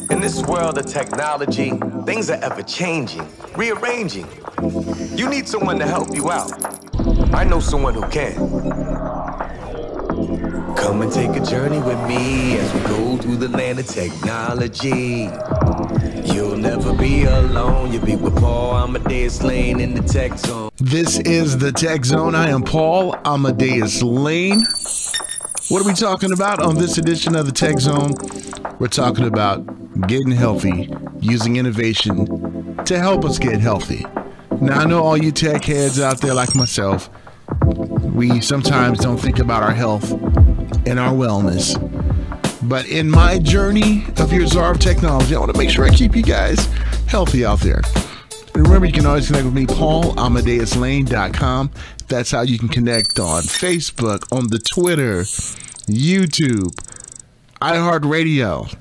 In this world of technology, things are ever changing, rearranging. You need someone to help you out. I know someone who can. Come and take a journey with me as we go through the land of technology. You'll never be alone. You'll be with Paul Amadeus Lane in the Tech Zone. This is the Tech Zone. I am Paul Amadeus Lane. What are we talking about on this edition of the Tech Zone? We're talking about getting healthy, using innovation to help us get healthy. Now, I know all you tech heads out there like myself, we sometimes don't think about our health and our wellness. But in my journey of your czar of technology, I want to make sure I keep you guys healthy out there. And remember, you can always connect with me, PaulAmadeusLane.com. That's how you can connect on Facebook, on the Twitter, YouTube, iHeartRadio,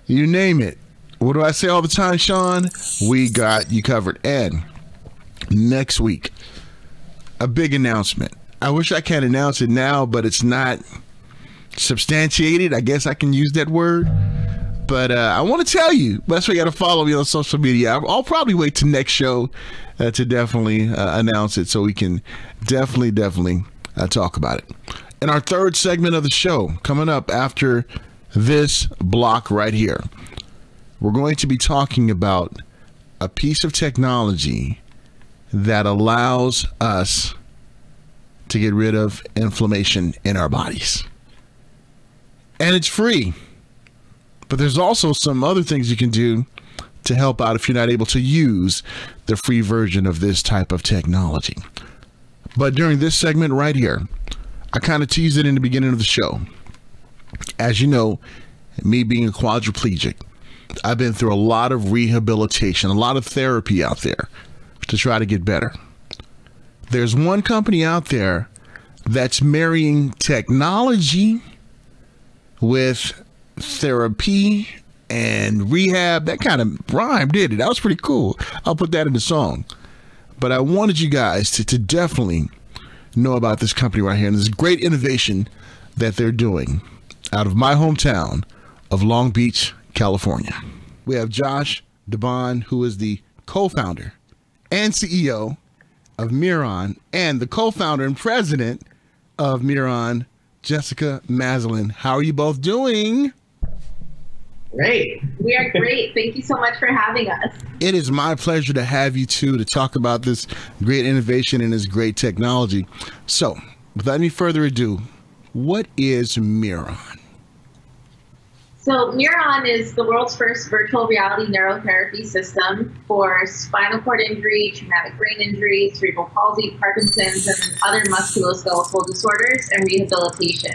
you name it. What do I say all the time, Sean? We got you covered. And next week, a big announcement. I wish I can announce it now, but it's not substantiated. I guess I can use that word. But I want to tell you, that's why you got to follow me on social media. I'll probably wait till next show to definitely announce it so we can definitely talk about it. In our third segment of the show, coming up after this block right here, we're going to be talking about a piece of technology that allows us to get rid of inflammation in our bodies. And it's free. But there's also some other things you can do to help out if you're not able to use the free version of this type of technology. But during this segment right here, I kind of teased it in the beginning of the show. As you know, me being a quadriplegic, I've been through a lot of rehabilitation, a lot of therapy out there to try to get better. There's one company out there that's marrying technology with therapy and rehab. That kind of rhymed, did it? That was pretty cool. I'll put that in the song. But I wanted you guys to definitely know about this company right here and this great innovation that they're doing out of my hometown of Long Beach, California. We have Josh DeBon, who is the co-founder and CEO of Miran, and the co-founder and president of Miran, Jessica Maslin. How are you both doing? Great. We are great. Thank you so much for having us. It is my pleasure to have you two to talk about this great innovation and this great technology. So, without any further ado, what is Miran? So Miran is the world's first virtual reality neurotherapy system for spinal cord injury, traumatic brain injury, cerebral palsy, Parkinson's, and other musculoskeletal disorders and rehabilitation.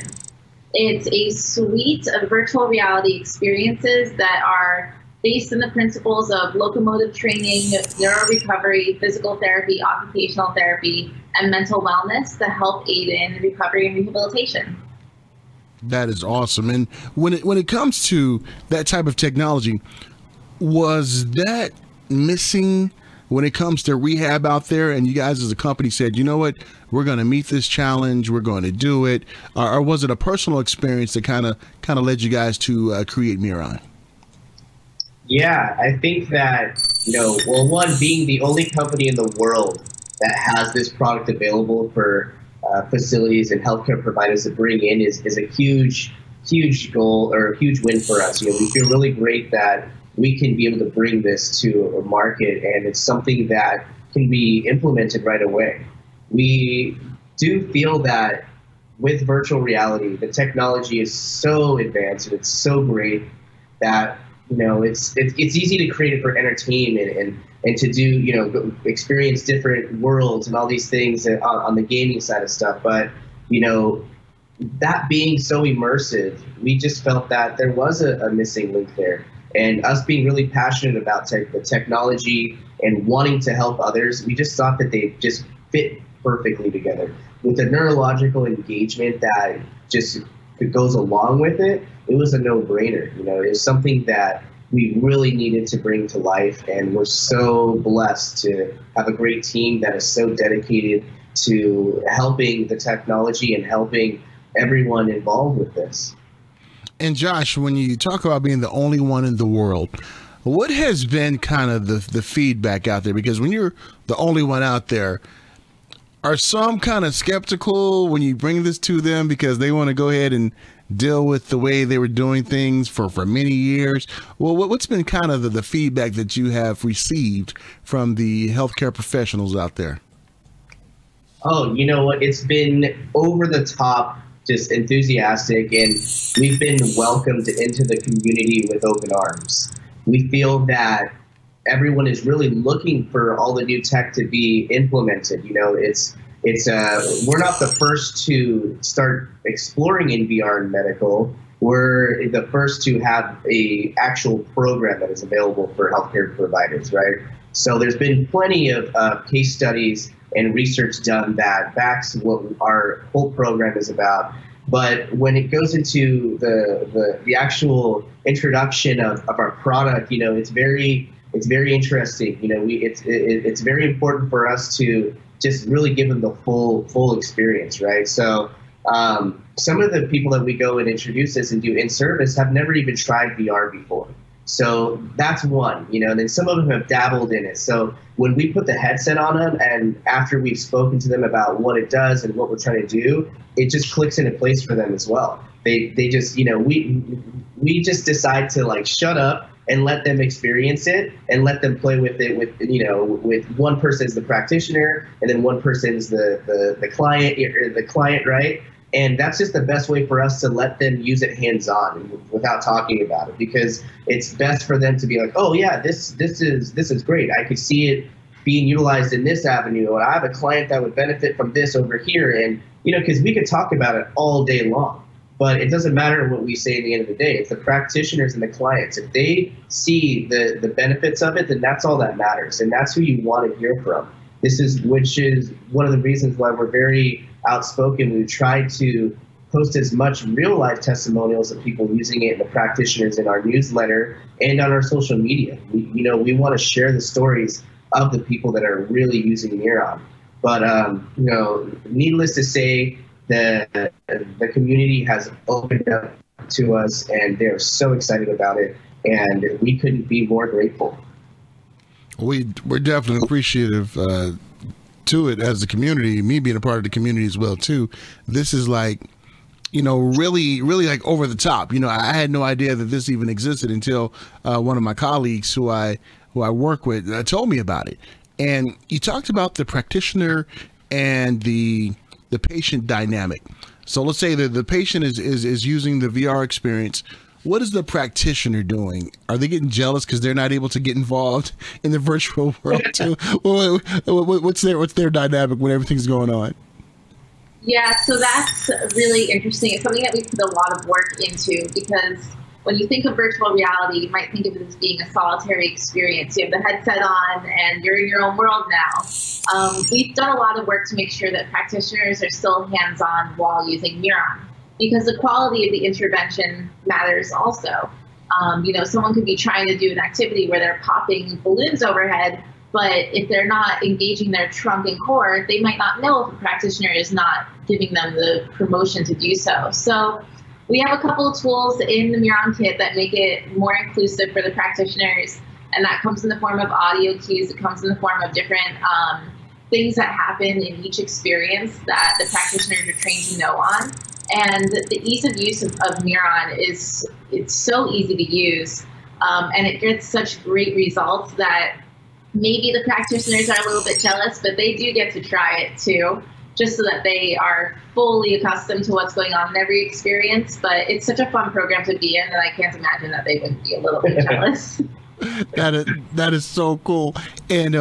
It's a suite of virtual reality experiences that are based on the principles of locomotive training, neuro recovery, physical therapy, occupational therapy, and mental wellness to help aid in recovery and rehabilitation. That is awesome. And when it comes to that type of technology, was that missing when it comes to rehab out there? And you guys as a company said, you know what, we're going to meet this challenge, we're going to do it. Or was it a personal experience that kind of led you guys to create Miran? Yeah, I think that, well, one, being the only company in the world that has this product available for facilities and healthcare providers to bring in is a huge goal or a huge win for us. We feel really great that we can be able to bring this to a market, and it's something that can be implemented right away. We do feel that with virtual reality, the technology is so advanced and it's so great that it's easy to create it for entertainment and to do experience different worlds and all these things on the gaming side of stuff. But that being so immersive, we just felt that there was a missing link there. And us being really passionate about the technology and wanting to help others, we just thought that they just fit perfectly together. With the neurological engagement that just goes along with it, it was a no-brainer. It was something that we really needed to bring to life, and we're so blessed to have a great team that is so dedicated to helping the technology and helping everyone involved with this. And Josh, when you talk about being the only one in the world, what has been kind of the feedback out there? Because when you're the only one out there, are some kind of skeptical when you bring this to them because they want to go ahead and deal with the way they were doing things for many years? Well, what's been kind of the feedback that you have received from the healthcare professionals out there? Oh, you know what? It's been over the top, just enthusiastic, and we've been welcomed into the community with open arms. We feel that everyone is really looking for all the new tech to be implemented. You know, we're not the first to start exploring in VR and medical. We're the first to have a actual program that is available for healthcare providers, right? So there's been plenty of case studies and research done that backs what our whole program is about. But when it goes into the actual introduction of our product, you know, it's very interesting. You know, it's very important for us to just really give them the full experience, right? So some of the people that we go and introduce this and do in service have never even tried VR before. So that's one, you know, and then some of them have dabbled in it. So when we put the headset on them and after we've spoken to them about what it does and what we're trying to do, it just clicks into place for them as well. They just, you know, we just decide to like shut up and let them experience it and let them play with it with, you know, with one person's the practitioner and then one person's the client, right? And that's just the best way for us to let them use it hands-on without talking about it, because it's best for them to be like, oh yeah, this is great. I could see it being utilized in this avenue, or I have a client that would benefit from this over here. And, you know, because we could talk about it all day long, but it doesn't matter what we say at the end of the day. It's the practitioners and the clients. If they see the benefits of it, then that's all that matters. And that's who you want to hear from. Which is one of the reasons why we're very outspoken. We try to post as much real life testimonials of people using it, and the practitioners in our newsletter and on our social media. We want to share the stories of the people that are really using Miran. But you know, needless to say, the community has opened up to us, and they're so excited about it, and we couldn't be more grateful. We're definitely appreciative to it as a community, me being a part of the community as well too. This is like, you know, really like over the top. You know, I had no idea that this even existed until one of my colleagues who I work with told me about it. And you talked about the practitioner and the patient dynamic. So let's say that the patient is using the VR experience. What is the practitioner doing? Are they getting jealous because they're not able to get involved in the virtual world too? What's their dynamic when everything's going on? Yeah, so that's really interesting. It's something that we put a lot of work into, because when you think of virtual reality, you might think of it as being a solitary experience. You have the headset on and you're in your own world now. We've done a lot of work to make sure that practitioners are still hands-on while using Miran, because the quality of the intervention matters also. You know, someone could be trying to do an activity where they're popping balloons overhead, but if they're not engaging their trunk and core, they might not know if a practitioner is not giving them the promotion to do so. So we have a couple of tools in the Miran kit that make it more inclusive for the practitioners, and that comes in the form of audio cues. It comes in the form of different things that happen in each experience that the practitioners are trained to know on. And the ease of use of Miran it's so easy to use, and it gets such great results that maybe the practitioners are a little bit jealous, but they do get to try it too, just so that they are fully accustomed to what's going on in every experience. But it's such a fun program to be in that I can't imagine that they wouldn't be a little bit jealous. That is so cool. And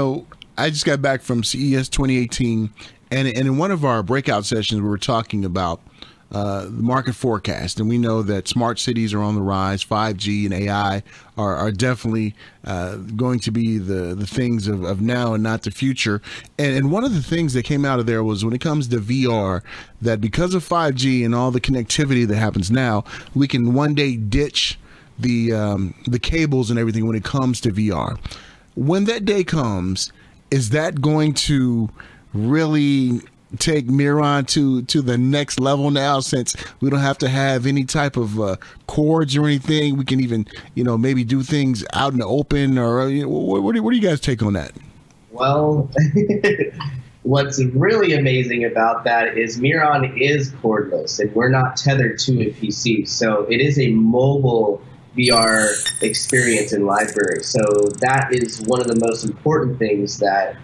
I just got back from CES 2018, and in one of our breakout sessions, we were talking about the market forecast, and we know that smart cities are on the rise. 5G and AI are definitely going to be the things of now and not the future. And one of the things that came out of there was, when it comes to VR, that because of 5G and all the connectivity that happens now, we can one day ditch the cables and everything when it comes to VR. When that day comes, is that going to really take Miran to the next level now, since we don't have to have any type of cords or anything. We can even, maybe do things out in the open, or what do you guys take on that? Well, what's really amazing about that is Miran is cordless, and we're not tethered to a PC. So it is a mobile VR experience in library. So that is one of the most important things that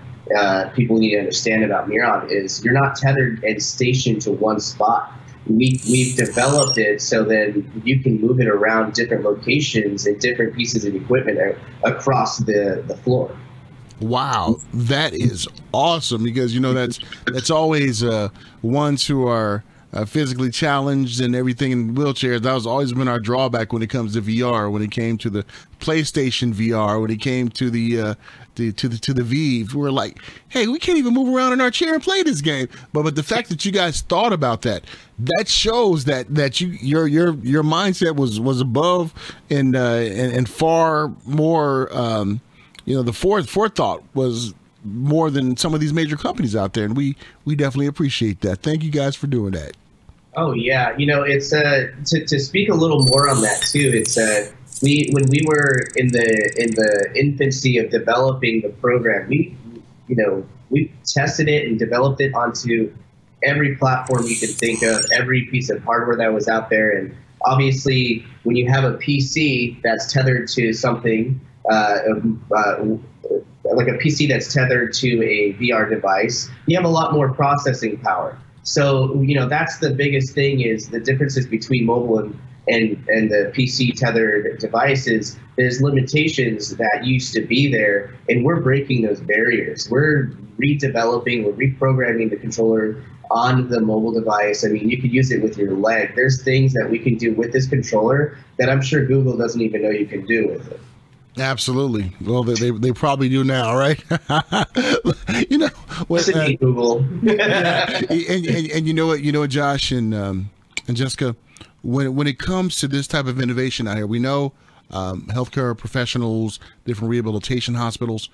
people need to understand about Miran is you're not tethered and stationed to one spot. We've developed it so then you can move it around different locations and different pieces of equipment across the floor. Wow, that is awesome, because that's always ones who are physically challenged and everything in wheelchairs. That was always been our drawback when it comes to VR. When it came to the PlayStation VR, when it came to the Vive, we were like, hey, we can't even move around in our chair and play this game. But the fact that you guys thought about that shows that your mindset was above and far more. The forethought was more than some of these major companies out there, and we definitely appreciate that. Thank you guys for doing that. Oh yeah, it's to speak a little more on that too. It's when we were in the infancy of developing the program, we tested it and developed it onto every platform you can think of, every piece of hardware that was out there, and obviously when you have a PC that's tethered to something. Like a PC that's tethered to a VR device, you have a lot more processing power. So, that's the biggest thing is the differences between mobile and the PC tethered devices. There's limitations that used to be there, and we're breaking those barriers. We're redeveloping, we're reprogramming the controller on the mobile device. I mean, you could use it with your leg. There's things that we can do with this controller that I'm sure Google doesn't even know you can do with it. Absolutely. Well, they probably do now, right? Google. And you know what, Josh and Jessica, when it comes to this type of innovation out here, we know healthcare professionals, different rehabilitation hospitals.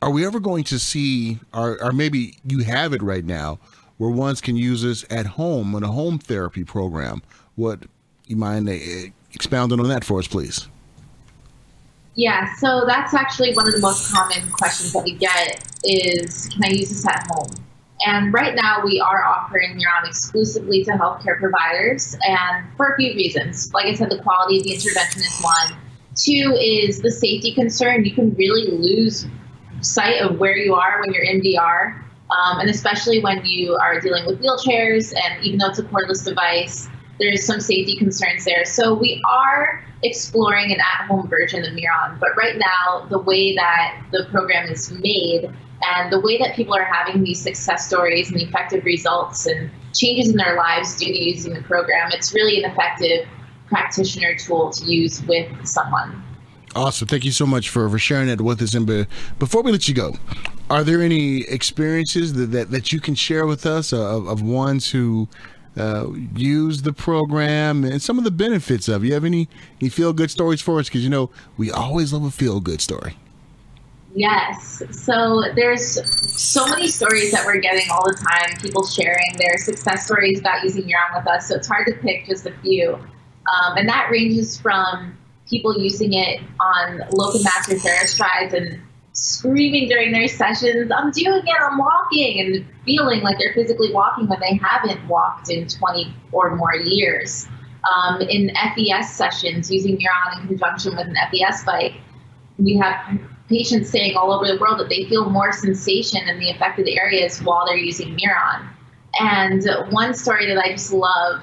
Are we ever going to see, or maybe you have it right now, where ones can use this at home in a home therapy program? What you mind expounding on that for us, please? Yeah, so that's actually one of the most common questions that we get is, can I use this at home? And right now we are offering Miran exclusively to healthcare providers, and for a few reasons. Like I said, the quality of the intervention is one. Two is the safety concern. You can really lose sight of where you are when you're in VR, and especially when you are dealing with wheelchairs, and even though it's a cordless device, there's some safety concerns there. So we are exploring an at-home version of Miran, but right now the way that the program is made and the way that people are having these success stories and effective results and changes in their lives due to using the program, it's really an effective practitioner tool to use with someone. Awesome. Thank you so much for sharing that with us. And before we let you go, are there any experiences that you can share with us of ones who use the program and some of the benefits of it? You have any feel-good stories for us? Because, we always love a feel-good story. Yes. So there's so many stories that we're getting all the time, people sharing their success stories about using Miran with us. So it's hard to pick just a few. And that ranges from people using it on locomotor therastrides and screaming during their sessions, I'm doing it, I'm walking, and feeling like they're physically walking when they haven't walked in 20 or more years. In FES sessions, using Miran in conjunction with an FES bike, we have patients saying all over the world that they feel more sensation in the affected areas while they're using Miran. And one story that I just love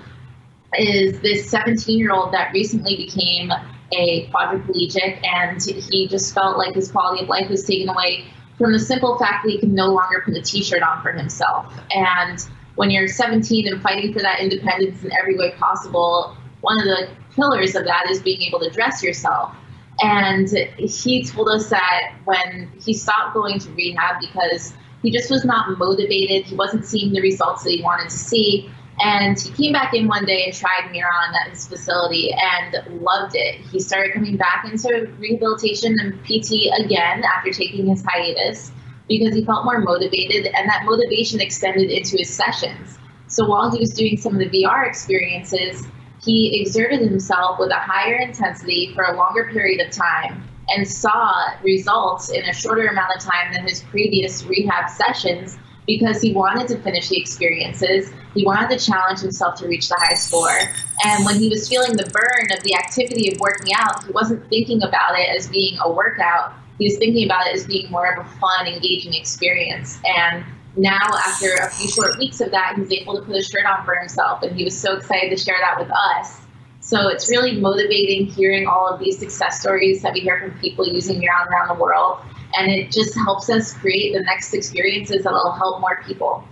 is this 17-year-old that recently became a quadriplegic, and he just felt like his quality of life was taken away from the simple fact that he can no longer put a t-shirt on for himself. And when you're 17 and fighting for that independence in every way possible, one of the pillars of that is being able to dress yourself. And he told us that when he stopped going to rehab because he just was not motivated, he wasn't seeing the results that he wanted to see, and he came back in one day and tried Miran at his facility and loved it. He started coming back into rehabilitation and PT again after taking his hiatus. because he felt more motivated, and that motivation extended into his sessions. So while he was doing some of the VR experiences, he exerted himself with a higher intensity for a longer period of time and saw results in a shorter amount of time than his previous rehab sessions, because he wanted to finish the experiences. He wanted to challenge himself to reach the high score. And when he was feeling the burn of the activity of working out, he wasn't thinking about it as being a workout. He was thinking about it as being more of a fun, engaging experience. And now, after a few short weeks of that, he's able to put a shirt on for himself, and he was so excited to share that with us. So it's really motivating hearing all of these success stories that we hear from people using Miran around the world. And it just helps us create the next experiences that will help more people.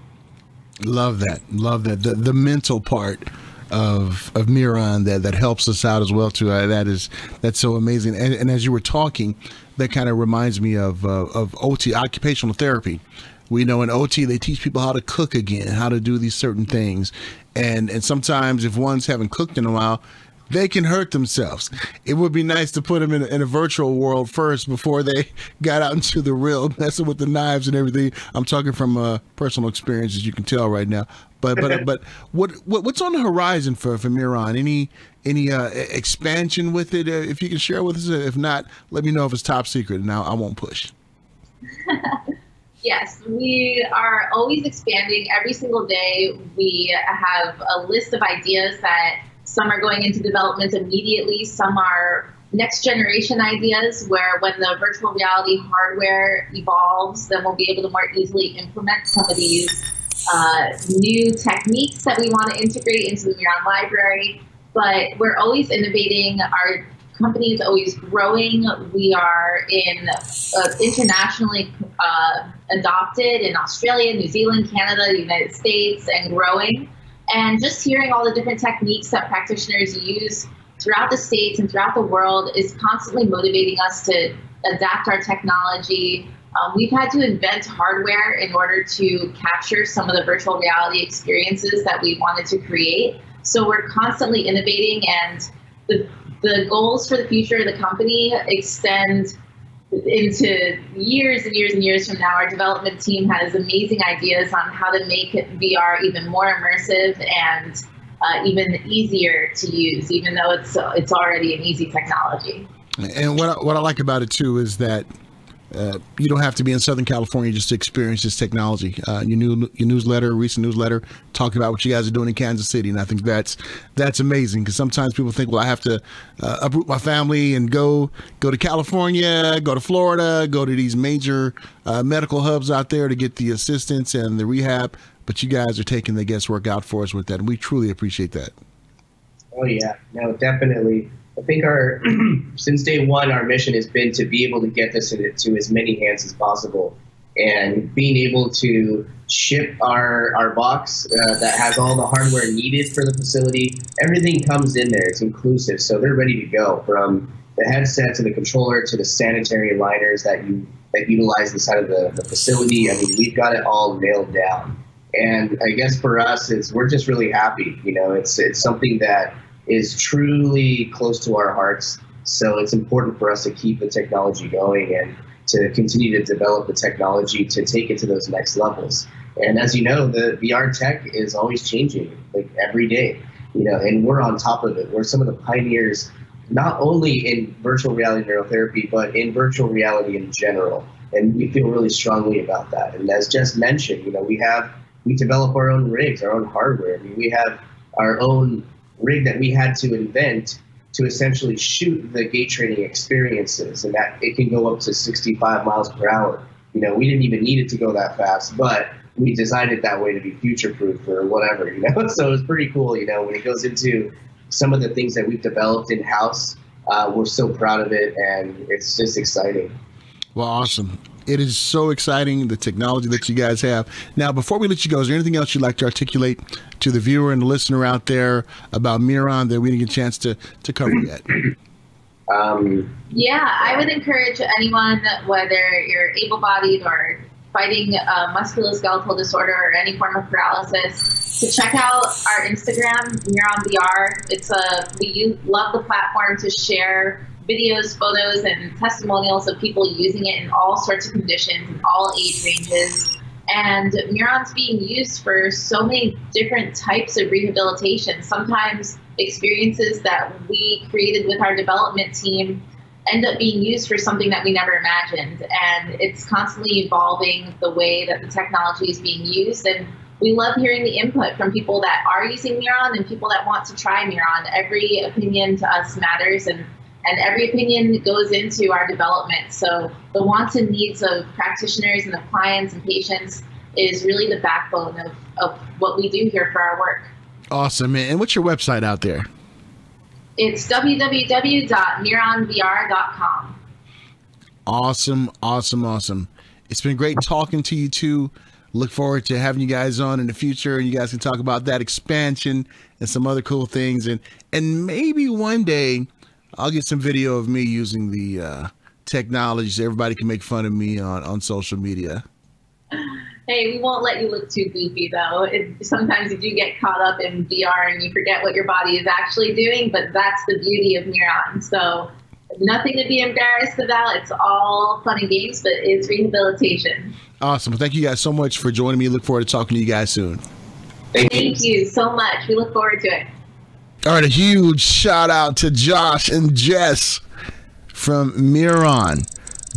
Love that. Love that. The mental part of Miran that helps us out as well too. That's so amazing. And as you were talking, that kind of reminds me of OT, occupational therapy. We know in OT they teach people how to cook again, how to do these certain things, and sometimes if ones haven't cooked in a while, they can hurt themselves. It would be nice to put them in a virtual world first before they got out into the real, messing with the knives and everything. I'm talking from personal experience, as you can tell right now. But what's on the horizon for Miran? Any expansion with it? If you can share with us. If not, let me know if it's top secret, and I won't push. Yes, we are always expanding every single day. We have a list of ideas that some are going into development immediately. Some are next generation ideas where when the virtual reality hardware evolves, then we'll be able to more easily implement some of these new techniques that we want to integrate into the Miran library. But we're always innovating. Our company is always growing. We are internationally adopted in Australia, New Zealand, Canada, the United States, and growing. And just hearing all the different techniques that practitioners use throughout the States and throughout the world is constantly motivating us to adapt our technology. We've had to invent hardware in order to capture some of the virtual reality experiences that we wanted to create. So we're constantly innovating, and the goals for the future of the company extend into years and years and years from now. Our development team has amazing ideas on how to make VR even more immersive and even easier to use, even though it's already an easy technology. And what I like about it too is that you don't have to be in Southern California just to experience this technology. Your recent newsletter, talking about what you guys are doing in Kansas City, and I think that's amazing, because sometimes people think, well, I have to uproot my family and go to California, go to Florida, go to these major medical hubs out there to get the assistance and the rehab. But you guys are taking the guesswork out for us with that, and we truly appreciate that. Oh yeah, no, definitely. I think since day one, our mission has been to be able to get this into as many hands as possible, and being able to ship our box that has all the hardware needed for the facility. Everything comes in there. It's inclusive, so they're ready to go, from the headset to the controller to the sanitary liners that utilize inside of the facility. I mean, we've got it all nailed down. And I guess for us, we're just really happy. You know, it's something that is truly close to our hearts. So it's important for us to keep the technology going and to continue to develop the technology to take it to those next levels. And as you know, the VR tech is always changing, like every day, you know, and we're on top of it. We're some of the pioneers, not only in virtual reality neurotherapy, but in virtual reality in general. And we feel really strongly about that. And as just mentioned, you know, we develop our own rigs, our own hardware. I mean, we have our own rig that we had to invent to essentially shoot the gait training experiences, and that it can go up to 65 miles per hour. You know, we didn't even need it to go that fast, but we designed it that way to be future-proof or whatever, you know. So it's pretty cool, you know, when it goes into some of the things that we've developed in-house. We're so proud of it, and it's just exciting. Well, awesome. It is so exciting, the technology that you guys have. Now, before we let you go, is there anything else you'd like to articulate to the viewer and the listener out there about Miran that we didn't get a chance to cover yet? Yeah, I would encourage anyone, whether you're able-bodied or fighting musculoskeletal disorder or any form of paralysis, to check out our Instagram, Miran VR. We love the platform to share videos, photos, and testimonials of people using it in all sorts of conditions, in all age ranges. And Miran's being used for so many different types of rehabilitation. Sometimes experiences that we created with our development team end up being used for something that we never imagined. And it's constantly evolving the way that the technology is being used. And we love hearing the input from people that are using Miran and people that want to try Miran. Every opinion to us matters, and every opinion goes into our development. So the wants and needs of practitioners and of clients and patients is really the backbone of what we do here for our work. Awesome, man. And what's your website out there? It's www.miranvr.com. Awesome, awesome, awesome. It's been great talking to you two. Look forward to having you guys on in the future, and you guys can talk about that expansion and some other cool things. And maybe one day I'll get some video of me using the technology so everybody can make fun of me on social media. Hey, we won't let you look too goofy, though. Sometimes you do get caught up in VR and you forget what your body is actually doing, but that's the beauty of Miran. So nothing to be embarrassed about. It's all fun and games, but it's rehabilitation. Awesome. Thank you guys so much for joining me. Look forward to talking to you guys soon. Thank you so much. We look forward to it. All right, a huge shout out to Josh and Jess from Miran.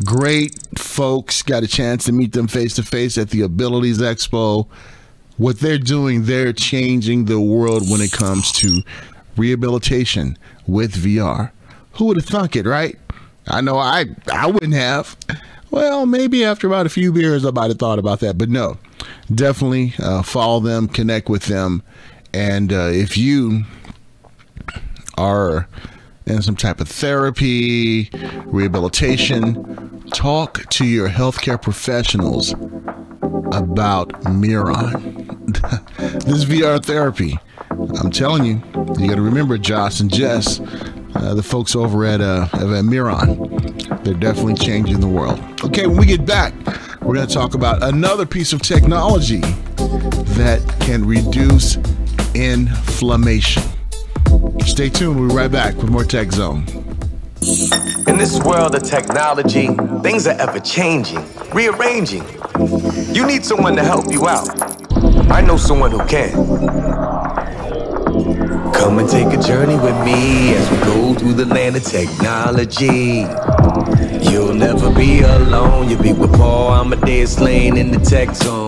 Great folks. Got a chance to meet them face to face at the Abilities Expo. What they're doing, they're changing the world when it comes to rehabilitation with VR. Who would have thunk it, right? I know I wouldn't have. Well, maybe after about a few beers I might have thought about that, but no. Definitely follow them, connect with them, and if you are in some type of therapy, rehabilitation, talk to your healthcare professionals about Miran. This VR therapy, I'm telling you, you got to remember Josh and Jess, the folks over at Miran. They're definitely changing the world. Okay, when we get back, we're going to talk about another piece of technology that can reduce inflammation. Stay tuned. We'll be right back with more Tech Zone. In this world of technology, things are ever changing, rearranging. You need someone to help you out. I know someone who can. Come and take a journey with me as we go through the land of technology. You'll never be alone. You'll be with Paul, Amadeus Lane in the Tech Zone.